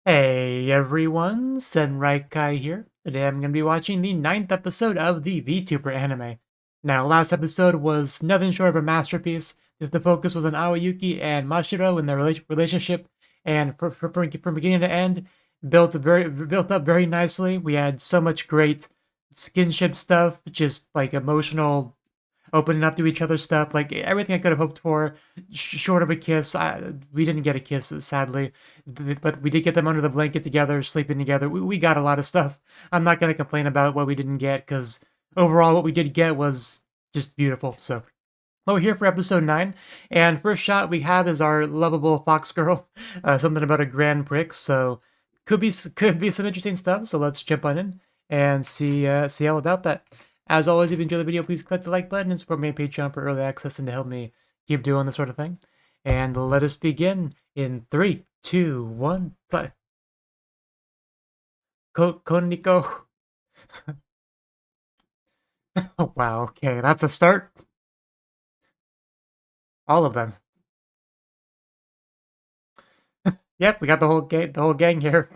Hey everyone, Senrai here. Today I'm going to be watching the ninth episode of the VTuber anime. Now, last episode was nothing short of a masterpiece. The focus was on Aoyuki and Mashiro and their relationship, and from beginning to end, built up very nicely. We had so much great skinship stuff, just like emotional opening up to each other stuff, like everything I could have hoped for, short of a kiss. We didn't get a kiss, sadly, but we did get them under the blanket together, sleeping together. We got a lot of stuff. I'm not going to complain about what we didn't get because overall, what we did get was just beautiful. So. Well, we're here for episode 9, and first shot we have is our lovable fox girl, something about a grand prick. So could be some interesting stuff. So let's jump on in and see all about that. As always, if you enjoy the video, please click the like button and support me on Patreon for early access and to help me keep doing this sort of thing. And let us begin in 3, 2, 1, play. Konnico. Oh, wow, okay, that's a start. All of them. Yep, we got the whole gang here.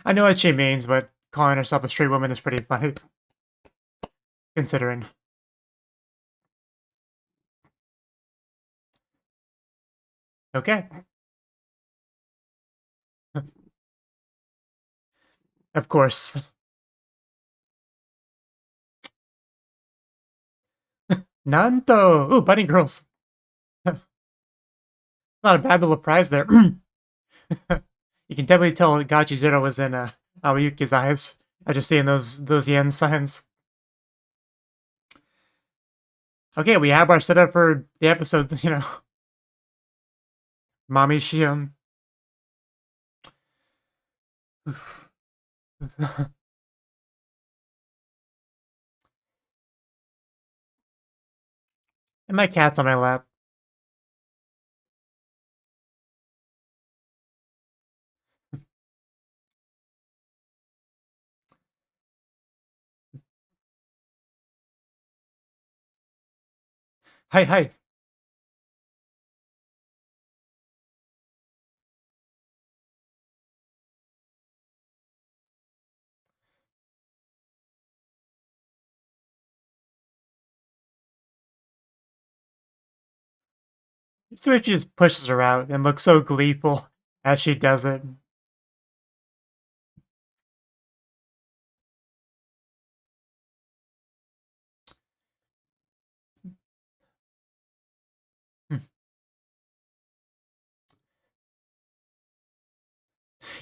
I know what she means, but calling herself a straight woman is pretty funny, considering. Okay, of course. Nanto! Ooh, bunny girls. Not a bad little prize there. You can definitely tell Gachi Zero was in Aoyuki's eyes. I just seeing those yen signs. Okay, we have our setup for the episode, Mommy Shion. And my cat's on my lap. Hi, hi. So she just pushes her out and looks so gleeful as she does it.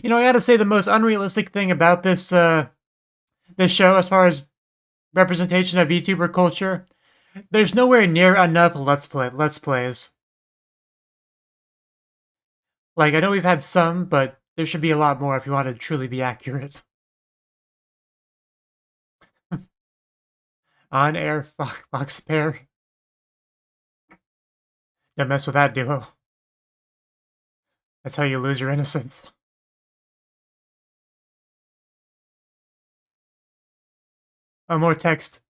I gotta say the most unrealistic thing about this show, as far as representation of VTuber culture, there's nowhere near enough Let's Plays. Like, I know we've had some, but there should be a lot more if you want to truly be accurate. On air Fox Pair. Don't mess with that duo. That's how you lose your innocence. Oh, more text.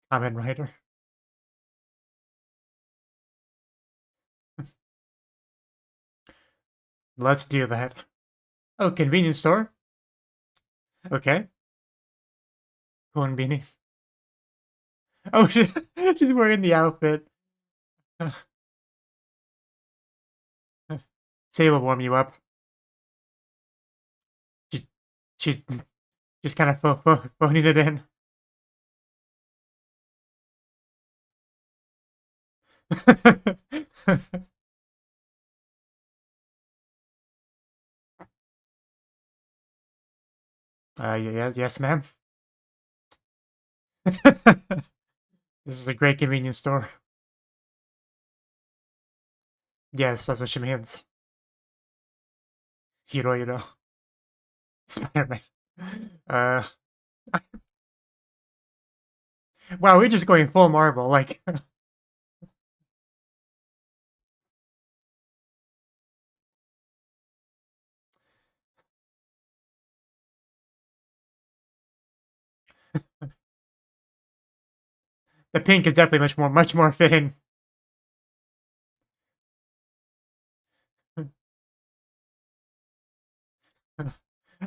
Comment writer. Let's do that. Oh, convenience store? Okay. Convenient. Oh, she's wearing the outfit. Say will warm you up. She, she's just kind of phoning it in. Yes, ma'am. This is a great convenience store. Yes, that's what she means. Hirohiro. Spider-Man. Uh, wow, we're just going full Marvel. Like, The pink is definitely much more fitting.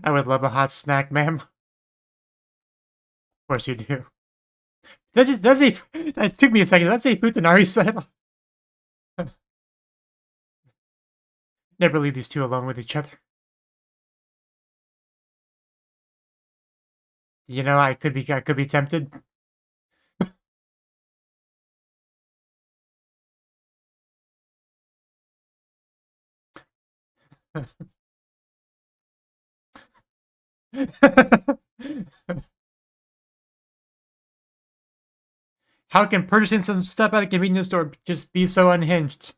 I would love a hot snack, ma'am. Of course you do. That's a that took me a second. That's a Futanari style. Never leave these two alone with each other. You know, I could be tempted. How can purchasing some stuff at a convenience store just be so unhinged?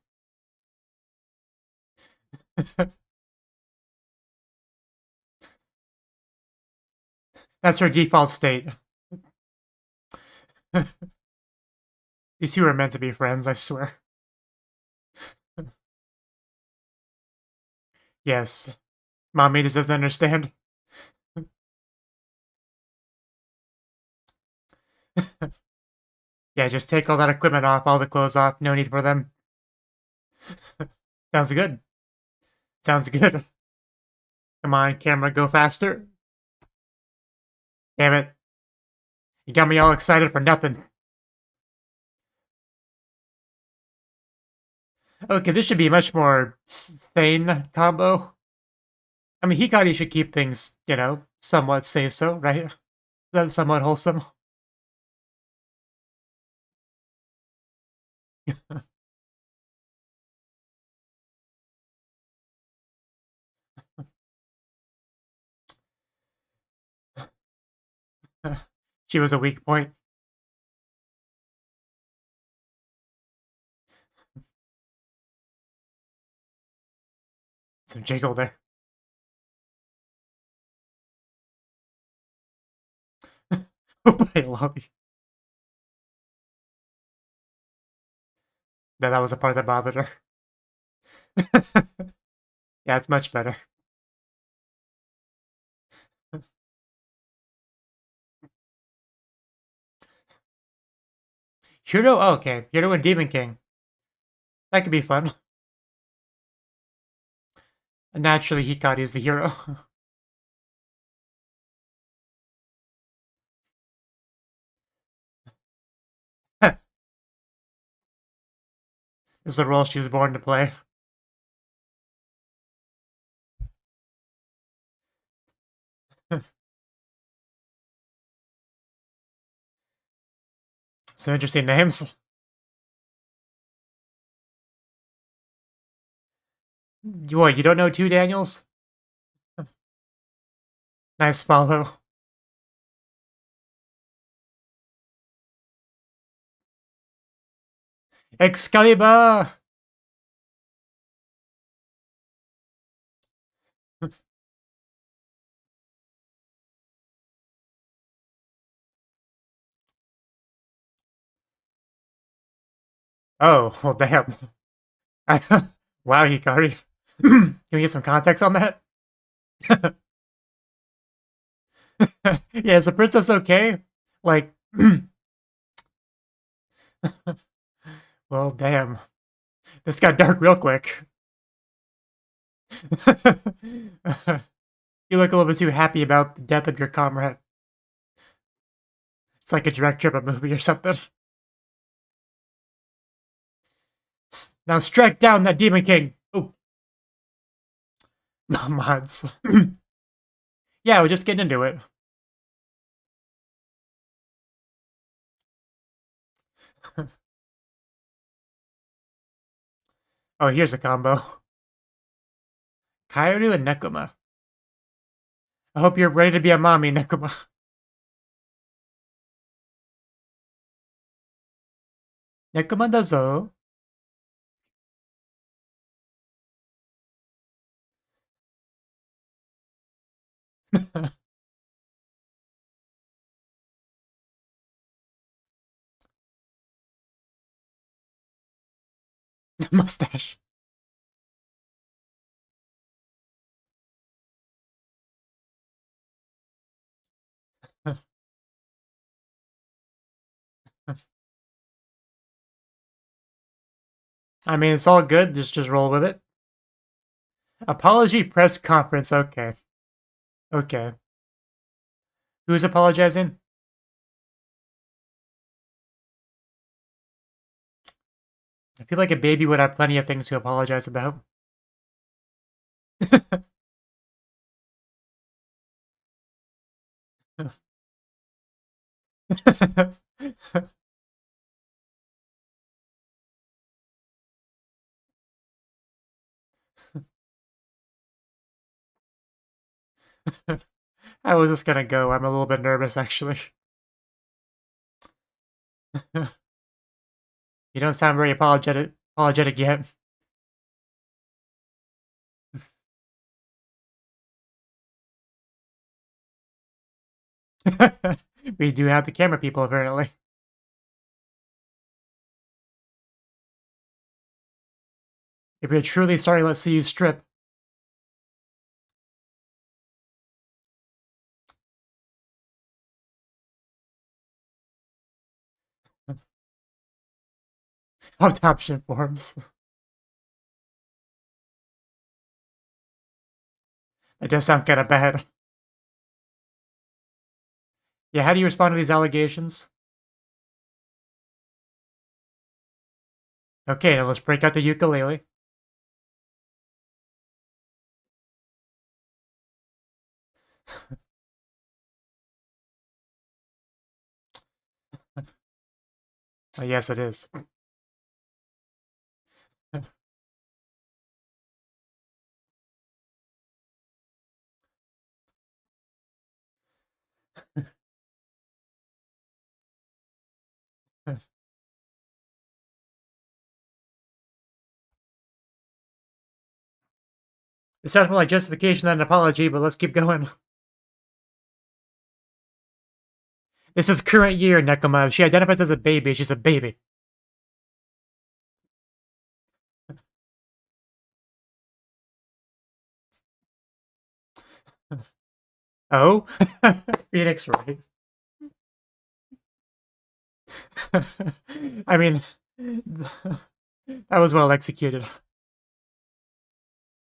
That's her default state. These two are meant to be friends, I swear. Yes. Mommy just doesn't understand. Yeah, just take all that equipment off, all the clothes off. No need for them. Sounds good. Sounds good. Come on, camera, go faster. Damn it. You got me all excited for nothing. Okay, this should be a much more sane combo. I mean, Hikari should keep things, you know, somewhat say so, right? Somewhat wholesome. She was a weak point. Some jiggle there. I love you. That was the part that bothered her. Yeah, it's much better. Hero? Oh, okay. Hero and Demon King. That could be fun. Naturally, Hikari is the hero. This is the role she was born to play. Some interesting names. What, you don't know two Daniels? Nice follow. Excalibur! Oh, well, damn. Wow, Hikari. Can we get some context on that? Yeah, is the princess okay? Like, well, damn. This got dark real quick. You look a little bit too happy about the death of your comrade. It's like a director of a movie or something. Now strike down that Demon King. Oh, no mods. Yeah, we're just getting into it. Oh, here's a combo. Kaoru and Nekoma. I hope you're ready to be a mommy, Nekoma. Nekoma dazo. Mustache. I mean, it's all good. Just roll with it. Apology press conference. Okay. Okay. Who's apologizing? I feel like a baby would have plenty of things to apologize about. How is this gonna go? I'm a little bit nervous, actually. You don't sound very apologetic yet. We do have the camera people, apparently. If you're truly sorry, let's see you strip. Adoption forms. That does sound kind of bad. Yeah, how do you respond to these allegations? Okay, now let's break out the ukulele. Oh, yes, it is. It sounds more like justification than an apology, but let's keep going. This is current year, Nekoma. If she identifies as a baby, she's a baby. Oh? Phoenix, right? I mean, that was well executed.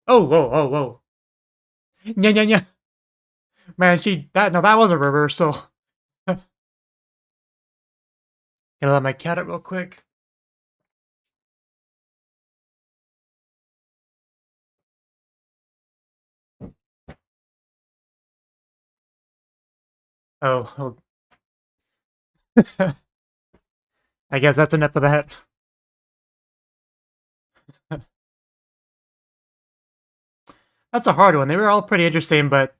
Oh, whoa, whoa, whoa. Yeah, yeah, yeah. Man, that was a reversal. Gonna let my cat out real quick. Oh, I guess that's enough of that. That's a hard one. They were all pretty interesting, but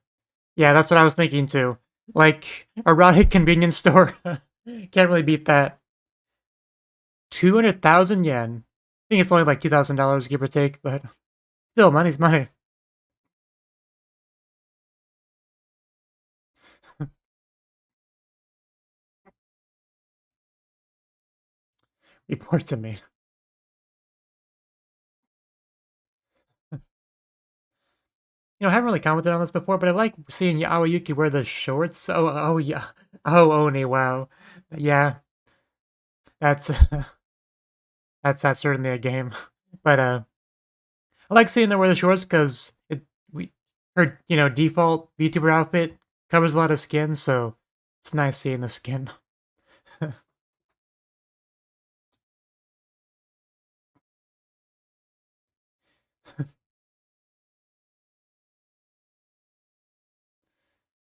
yeah, that's what I was thinking too. Like, erotic convenience store. Can't really beat that. 200,000 yen. I think it's only like $2,000, give or take, but still, money's money. Report to me. I haven't really commented on this before, but I like seeing Aoyuki wear the shorts. Oh, yeah. Oh, Oni, wow. Yeah, that's that's certainly a game. But I like seeing her wear the shorts because her default VTuber outfit covers a lot of skin, so it's nice seeing the skin.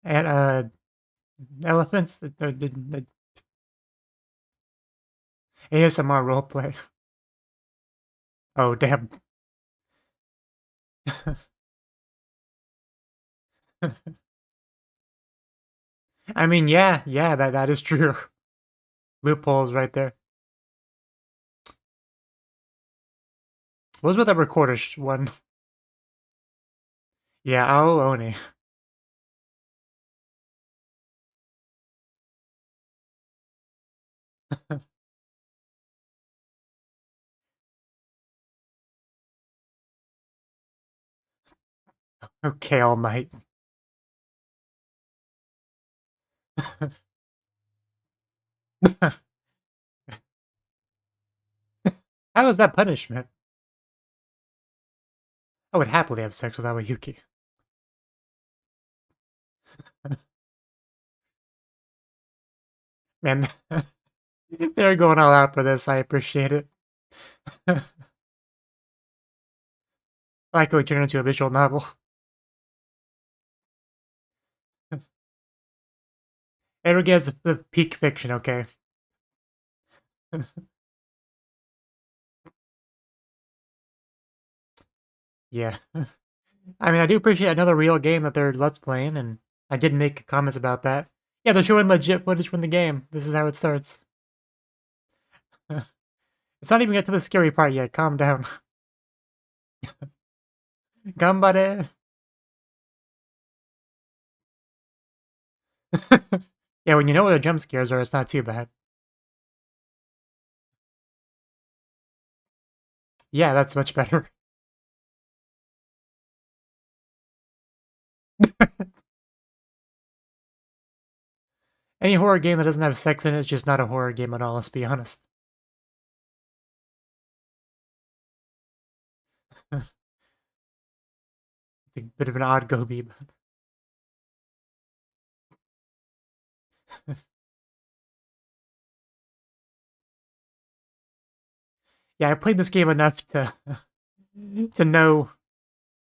And elephants, the ASMR roleplay. Oh damn. I mean, yeah, that is true. Loopholes right there. What was with that recorder one? Yeah, Ao Oni. Okay, All Might. How is that punishment? I would happily have sex with Aoyuki. Man, they're going all out for this. I appreciate it. I like how it turned into a visual novel. It gets the peak fiction, okay? Yeah. I mean, I do appreciate another real game that they're Let's Playing, and I did make comments about that. Yeah, they're showing legit footage from the game. This is how it starts. It's not even get to the scary part yet. Calm down. Gambare. Yeah, when you know what the jump scares are, it's not too bad. Yeah, that's much better. Any horror game that doesn't have sex in it is just not a horror game at all, let's be honest. It's a bit of an odd goby. Yeah, I played this game enough to to know.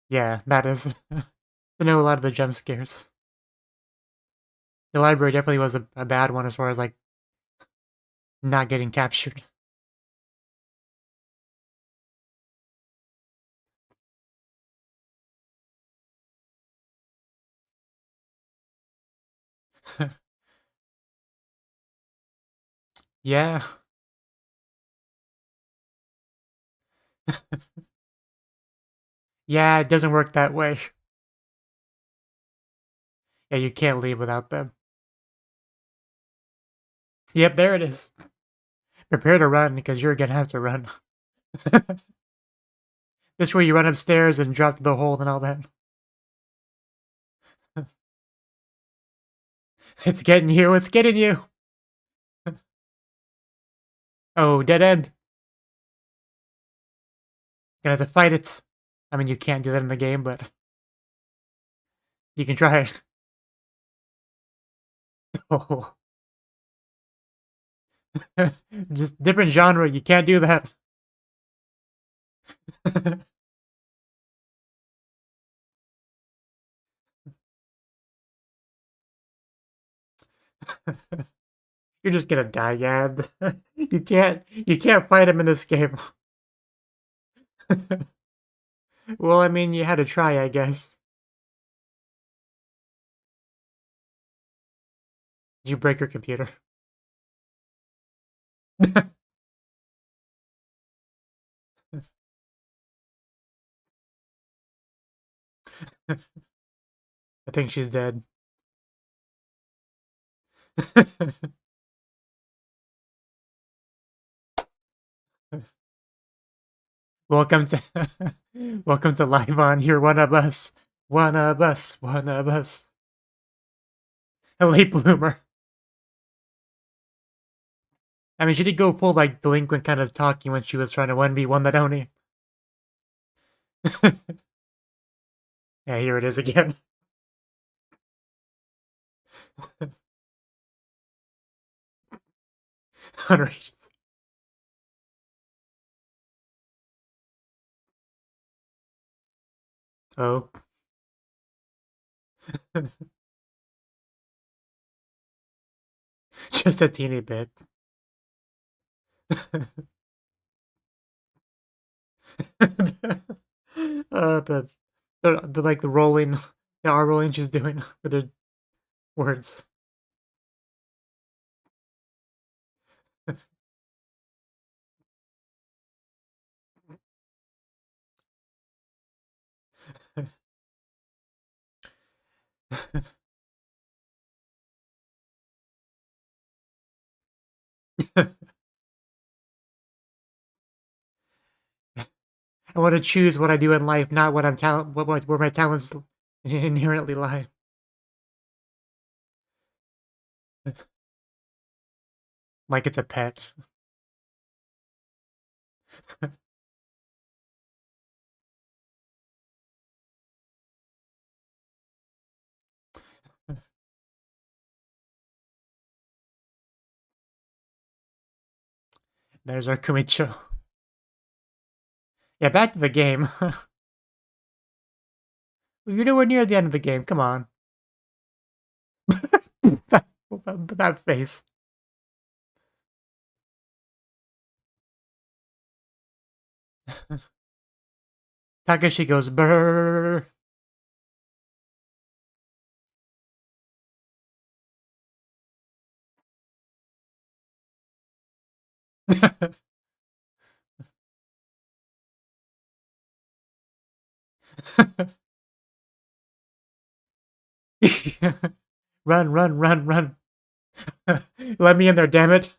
Yeah, that is to know a lot of the jump scares. The library definitely was a bad one as far as like not getting captured. Yeah, yeah, it doesn't work that way. Yeah, you can't leave without them. Yep, there it is. Prepare to run because you're gonna have to run. This way you run upstairs and drop to the hole and all that. It's getting you, it's getting you. Oh, dead end. Gonna have to fight it. I mean, you can't do that in the game, but you can try. Oh. Just different genre, you can't do that. You're just gonna die, yeah. You can't fight him in this game. Well, I mean, you had to try, I guess. Did you break your computer? I think she's dead. Welcome to welcome to Live On. You're one of us. One of us. One of us. A late bloomer. I mean, she did go full like delinquent kind of talking when she was trying to 1v1 that Oni. Yeah, here it is again. Outrageous. Oh. Just a teeny bit. The, the like the rolling, the R rolling she's doing with her words. I want to choose what I do in life, not what I'm talent, where my talents inherently lie. Like it's a pet. There's our Kumicho. Yeah, back to the game. You're nowhere near the end of the game. Come on. that face. Takashi goes brrrr. Run, run, run, run. Let me in there, damn it.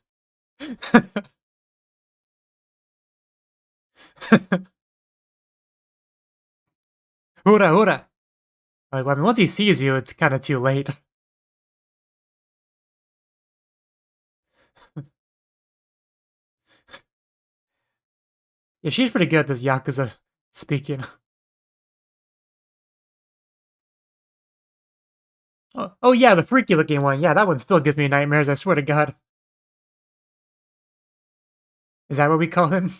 Hura, hura. Like, I mean, once he sees you, it's kind of too late. Yeah, she's pretty good at this Yakuza speaking. Oh yeah, the freaky looking one. Yeah, that one still gives me nightmares, I swear to God. Is that what we call him?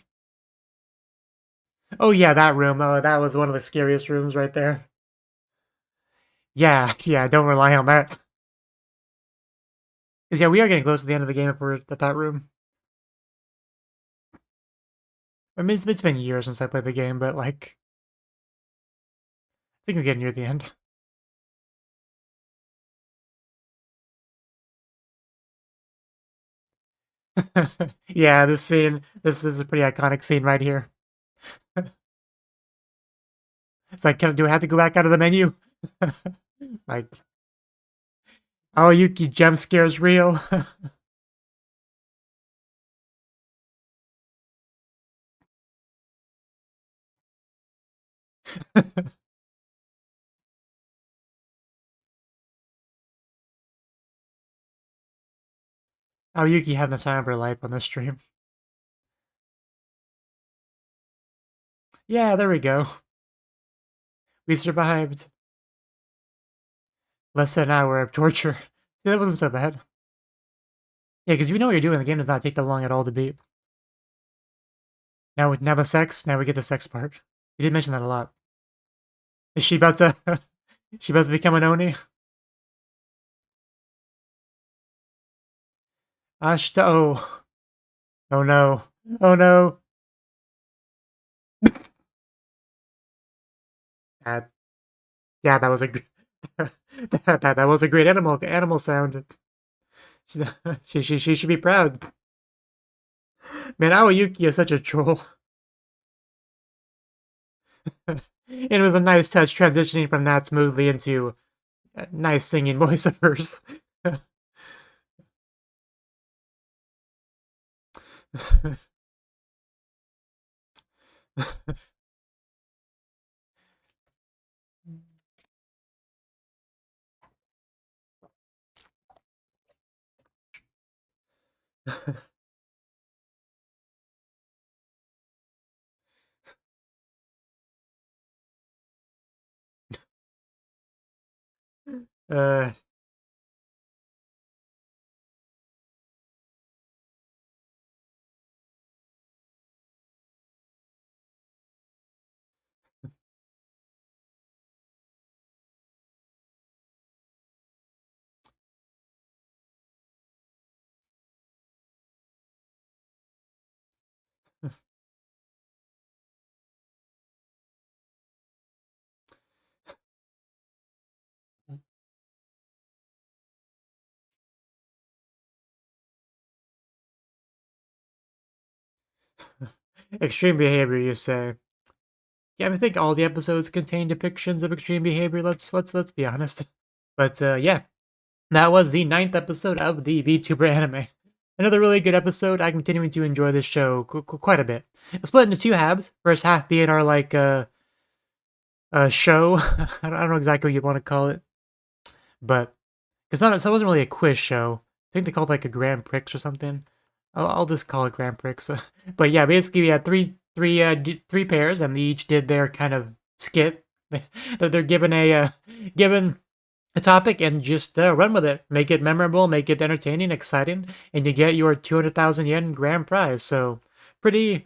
Oh yeah, that room. Oh, that was one of the scariest rooms right there. Yeah, yeah, don't rely on that. Because yeah, we are getting close to the end of the game if we're at that room. I mean, it's been years since I played the game, but like, I think we're getting near the end. Yeah, this scene, this is a pretty iconic scene right here. It's like, do I have to go back out of the menu? Like, oh, Yuki jump scares real. Oh, Yuki having the time of her life on this stream. Yeah, there we go. We survived less than an hour of torture. See, that wasn't so bad. Yeah, because you know what you're doing. The game does not take that long at all to beat. Now the sex. Now we get the sex part. You did mention that a lot. Is she about to? She about to become an oni? Ashta. Oh. Oh no. Oh no. That. Yeah, that was a. That was a great animal sound. She should be proud. Man, Aoyuki is such a troll. It was a nice touch transitioning from that smoothly into nice singing voice of hers. uh, extreme behavior, you say? Yeah, I think all the episodes contain depictions of extreme behavior. Let's be honest. But yeah, that was the ninth episode of the VTuber anime. Another really good episode. I'm continuing to enjoy this show quite a bit. It's split into two halves. First half being our like show. I don't know exactly what you want to call it, but it's not. So it wasn't really a quiz show. I think they called it like a Grand Prix or something. I'll just call it Grand Prix. But yeah, basically we had three pairs, and they each did their kind of skit. They're given a given a topic and just run with it. Make it memorable, make it entertaining, exciting, and you get your 200,000 yen grand prize. So pretty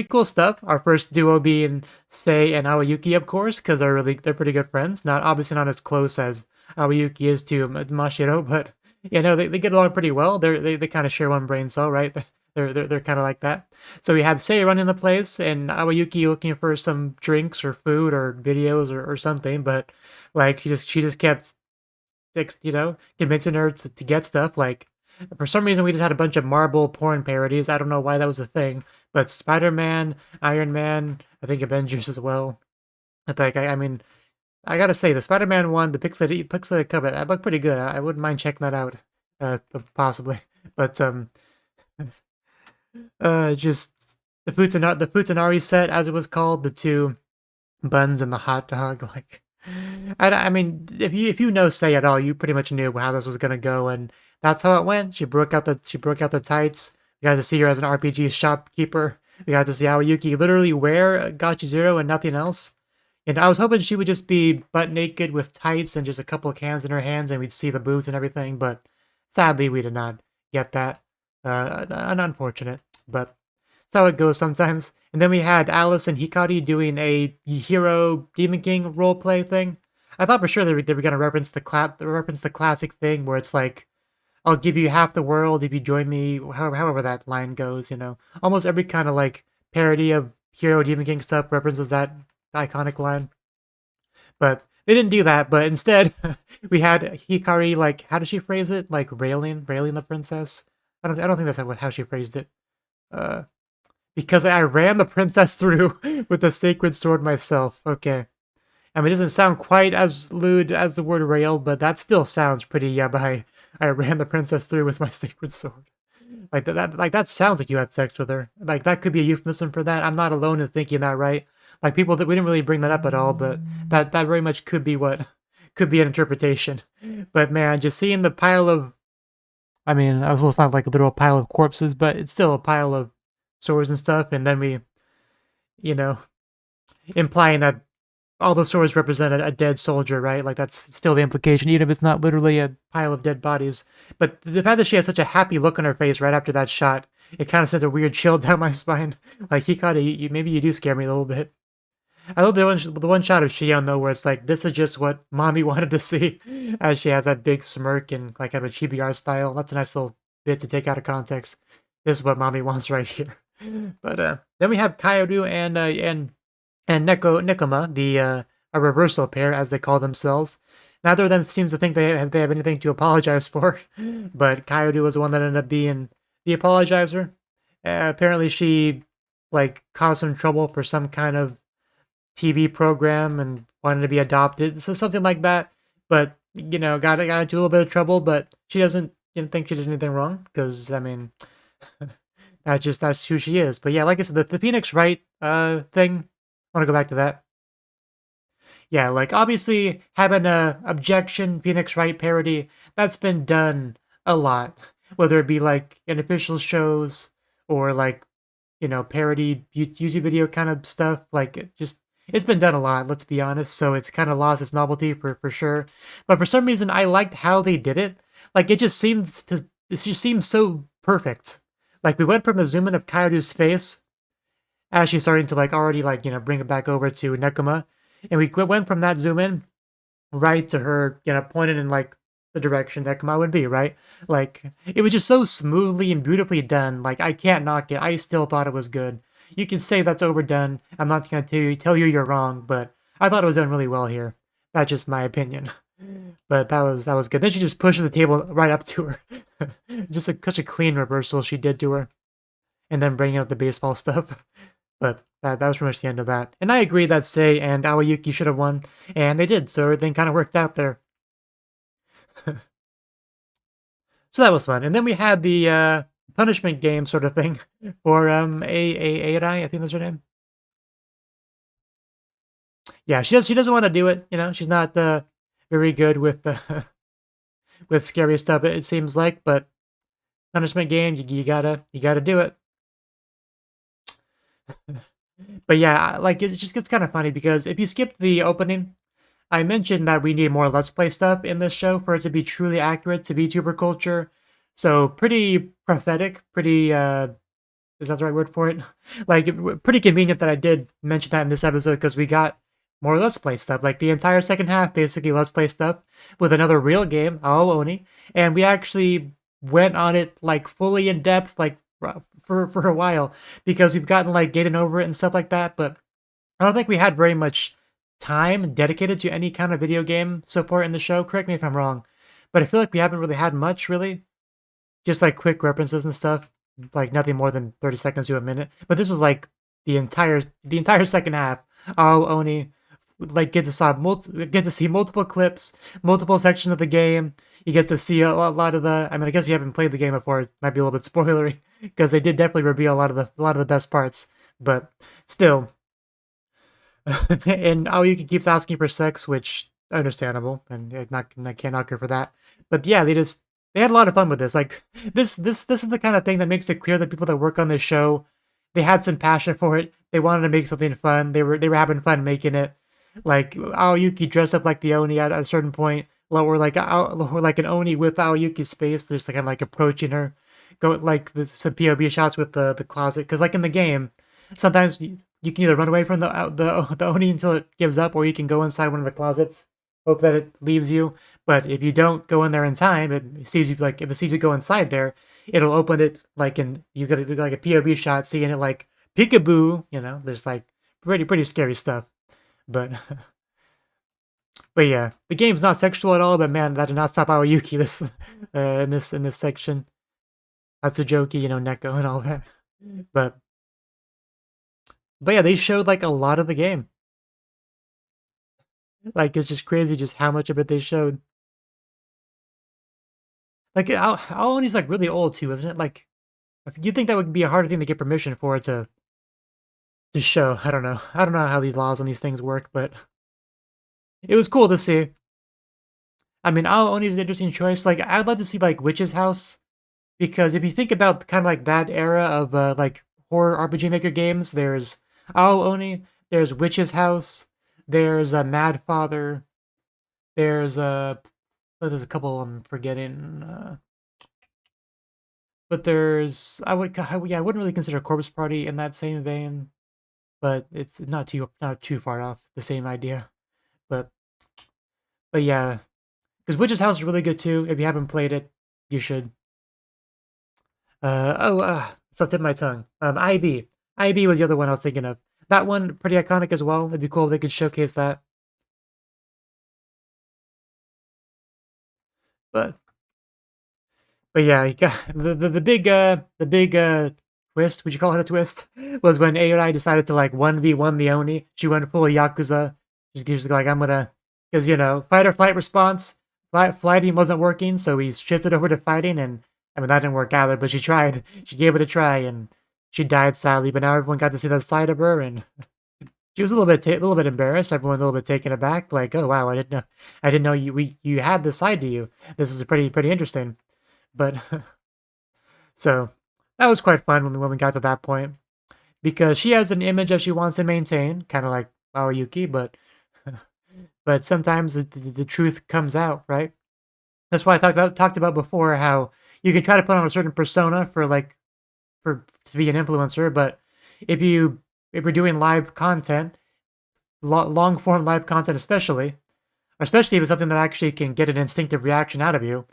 cool stuff. Our first duo being Sei and Aoyuki, of course, because they're pretty good friends. Not obviously not as close as Aoyuki is to Mashiro, but they get along pretty well. They kind of share one brain cell, right? They're kind of like that. So we have Sei running the place and Aoyuki looking for some drinks or food or videos or something, but like she just kept convincing her to get stuff. Like, for some reason, we just had a bunch of Marvel porn parodies. I don't know why that was a thing, but Spider-Man, Iron Man, I think Avengers as well. I mean, I gotta say, the Spider-Man one, the pixelated cover, that looked pretty good. I wouldn't mind checking that out, possibly. But just the Futanari set, as it was called, the two buns and the hot dog, like I mean, if you know Say at all, you pretty much knew how this was gonna go, and that's how it went. She broke out the tights. We got to see her as an RPG shopkeeper. We got to see how Yuki literally wear Gachi Zero and nothing else. And I was hoping she would just be butt naked with tights and just a couple of cans in her hands, and we'd see the boobs and everything. But sadly, we did not get that. Unfortunate, but that's how it goes sometimes. And then we had Alice and Hikari doing a hero Demon King roleplay thing. I thought for sure they were gonna reference the classic thing where it's like, I'll give you half the world if you join me. However that line goes, almost every kind of like parody of hero Demon King stuff references that iconic line. But they didn't do that. But instead, we had Hikari, like, how does she phrase it? Like railing the princess. I don't think that's how she phrased it. Uh, because I ran the princess through with the sacred sword myself. Okay. I mean, it doesn't sound quite as lewd as the word rail, but that still sounds pretty yabai. I ran the princess through with my sacred sword. Like that sounds like you had sex with her. Like that could be a euphemism for that. I'm not alone in thinking that, right? Like people that we didn't really bring that up at all, but that very much could be what could be an interpretation. But man, just seeing the pile of, I mean, well, it's not like a literal pile of corpses, but it's still a pile of swords and stuff, and then we, you know, implying that all the swords represent a dead soldier, right? Like that's still the implication, even if it's not literally a pile of dead bodies. But the fact that she had such a happy look on her face right after that shot, it kind of sent a weird chill down my spine. Like Hikari, maybe you do scare me a little bit. I love the one shot of Shion though, where it's like this is just what mommy wanted to see, as she has that big smirk and like kind of a chibi art style. That's a nice little bit to take out of context. This is what mommy wants right here. But then we have Kaoru and Nekoma, the a reversal pair as they call themselves. Neither of them seems to think they have anything to apologize for, but Kaoru was the one that ended up being the apologizer. Apparently, she like caused some trouble for some kind of TV program and wanted to be adopted, so something like that. But got into a little bit of trouble. But she doesn't think she did anything wrong because I mean, that's who she is. But yeah, like I said, the Phoenix Wright thing. I want to go back to that. Yeah, like obviously having a objection Phoenix Wright parody that's been done a lot, whether it be like in official shows or like parody YouTube video kind of stuff. Like it's been done a lot. Let's be honest. So it's kind of lost its novelty for sure. But for some reason, I liked how they did it. Like it just seems so perfect. Like we went from a zoom in of Kairu's face as she's starting to like already like bring it back over to Nekoma, and we went from that zoom in right to her pointed in like the direction Nekoma would be, right? Like it was just so smoothly and beautifully done. Like I can't knock it. I still thought it was good. You can say that's overdone. I'm not gonna tell you you're wrong, but I thought it was done really well here. That's just my opinion. But that was good. Then she just pushes the table right up to her. Just such a clean reversal she did to her, and then bringing up the baseball stuff. But that was pretty much the end of that. And I agree that Sei and Aoyuki should have won, and they did, so everything kind of worked out there. So that was fun. And then we had the punishment game sort of thing for Ai, I think that's her name. Yeah, she doesn't want to do it. She's not very good with with scary stuff. It seems like, but punishment game, you gotta do it. But yeah, like it just gets kind of funny because if you skip the opening, I mentioned that we need more Let's Play stuff in this show for it to be truly accurate to VTuber culture. So pretty prophetic, pretty is that the right word for it? Like, pretty convenient that I did mention that in this episode because we got more Let's Play stuff. Like, the entire second half, basically Let's Play stuff with another real game, Ao Oni. And we actually went on it, like, fully in depth, like, for a while because we've gotten, like, getting over it and stuff like that. But I don't think we had very much time dedicated to any kind of video game support in the show. Correct me if I'm wrong. But I feel like we haven't really had much, really. Just like quick references and stuff, like nothing more than 30 seconds to a minute. But this was like the entire second half. Oh, Oni like get to see multiple clips, multiple sections of the game. You get to see a lot of the. I mean, I guess if you haven't played the game before, it might be a little bit spoilery because they did definitely reveal a lot of the best parts. But still, and Aoyuki keeps asking for sex, which understandable, and I can't knock her for that. But yeah, they had a lot of fun with this. Like this is the kind of thing that makes it clear that people that work on this show, they had some passion for it. They wanted to make something fun. They were having fun making it. Like Aoyuki dressed up like the Oni at a certain point, or like an Oni with Aoyuki's space. There's like kind of like approaching her, go like some POV shots with the closet. Because like in the game, sometimes you can either run away from the Oni until it gives up, or you can go inside one of the closets, hope that it leaves you. But if you don't go in there in time, it sees you like if it sees you go inside there, it'll open it like in you get like a POV shot, seeing it like peekaboo. There's like pretty scary stuff. But but yeah, the game's not sexual at all. But man, that did not stop Aoyuki this in this section. Atsujoki, Neko and all that. But but yeah, they showed like a lot of the game. Like it's just crazy just how much of it they showed. Like Aoni's like really old too, isn't it? Like you think that would be a hard thing to get permission for it to show. I don't know. I don't know how these laws on these things work, but it was cool to see. I mean, Aoni's an interesting choice. Like I'd love to see like Witch's House because if you think about kind of like that era of like horror RPG Maker games, there's Aoni, there's Witch's House, there's Mad Father, there's there's a couple I'm forgetting. But there's I wouldn't really consider Corpse Party in that same vein, but it's not too far off the same idea. But but yeah, because Witch's House is really good too. If you haven't played it, you should. It's on the tip of my tongue. IB was the other one I was thinking of. That one pretty iconic as well. It'd be cool if they could showcase that. But But yeah, you got the big twist. Would you call it a twist? Was when AI decided to like 1v1 the Oni. She went full Yakuza. She's like, I'm gonna, because fight or flight response. Flighting wasn't working, so we shifted over to fighting, and I mean that didn't work either. But she tried. She gave it a try, and she died sadly. But now everyone got to see that side of her, and she was a little bit embarrassed. Everyone a little bit taken aback, like, oh wow, I didn't know you had this side to you. This is pretty interesting. But so that was quite fun when we got to that point because she has an image that she wants to maintain, kind of like Aoyuki, but but sometimes the truth comes out, right? That's why I talked about before how you can try to put on a certain persona for to be an influencer, but if you if you're doing live content, long form live content especially if it's something that actually can get an instinctive reaction out of you,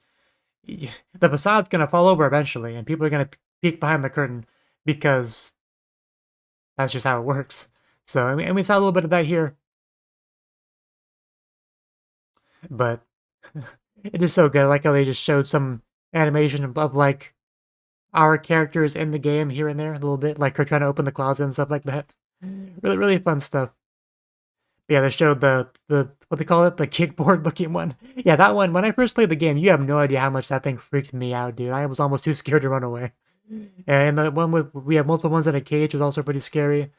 the facade's gonna fall over eventually, and people are gonna peek behind the curtain because that's just how it works. So, and we saw a little bit of that here, but it is so good. I like how they just showed some animation of like our characters in the game here and there a little bit, like her trying to open the closet and stuff like that. Really fun stuff. Yeah, they showed the what they call it, the kickboard looking one. Yeah, that one. When I first played the game, you have no idea how much that thing freaked me out, dude. I was almost too scared to run away. And the one with we have multiple ones in a cage was also pretty scary.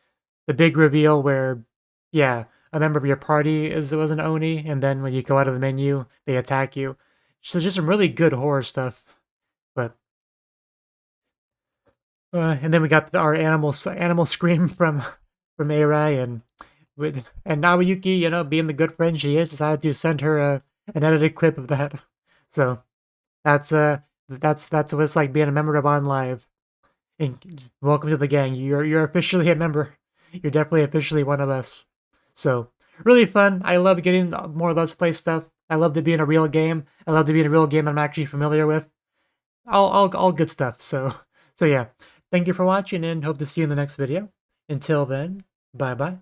The big reveal where, yeah, a member of your party was an Oni, and then when you go out of the menu, they attack you. So just some really good horror stuff. But and then we got our animal scream from Arai, and And Naoyuki, you know, being the good friend she is, decided to send her an edited clip of that. So that's that's what it's like being a member of On Live. And welcome to the gang. You're officially a member. You're definitely officially one of us. So really fun. I love getting more Let's Play stuff. I love to be in a real game. I love to be in a real game that I'm actually familiar with. All good stuff. So yeah. Thank you for watching and hope to see you in the next video. Until then, bye bye.